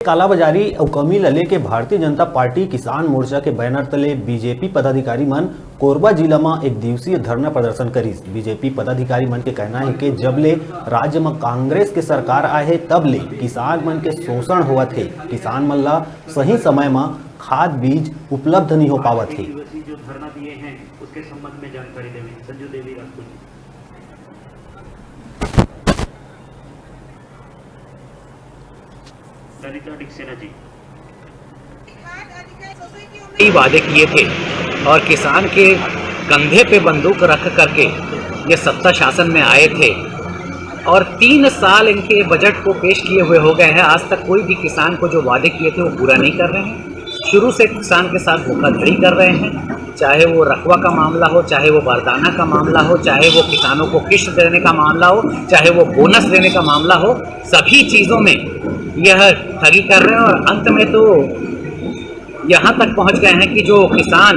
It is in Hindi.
कालाबाजारी और कमी ल लेके भारतीय जनता पार्टी किसान मोर्चा के बैनर तले बीजेपी पदाधिकारी मन कोरबा जिला में एक दिवसीय धरना प्रदर्शन करिस। बीजेपी पदाधिकारी मन के कहना है कि जब ले राज्य में कांग्रेस के सरकार आए है तब ले किसान मन के शोषण होवत है। किसान मन ला सही समय में खाद बीज उपलब्ध नहीं हो पावत है। जो धरना दिए हैं उसके संबंध में जानकारी देवी संजू देवी राजपूत। कई वादे किए थे और किसान के कंधे पे बंदूक रख करके ये सत्ता शासन में आए थे और 3 साल इनके बजट को पेश किए हुए हो गए हैं। आज तक कोई भी किसान को जो वादे किए थे वो पूरा नहीं कर रहे हैं। शुरू से किसान के साथ धोखाधड़ी कर रहे हैं, चाहे वो रकबा का मामला हो, चाहे वो बारदाना का मामला हो, चाहे वो किसानों को किश्त देने का मामला हो, चाहे वो बोनस देने का मामला हो, सभी चीज़ों में यह ठगी कर रहे हैं। और अंत में तो यहाँ तक पहुँच गए हैं कि जो किसान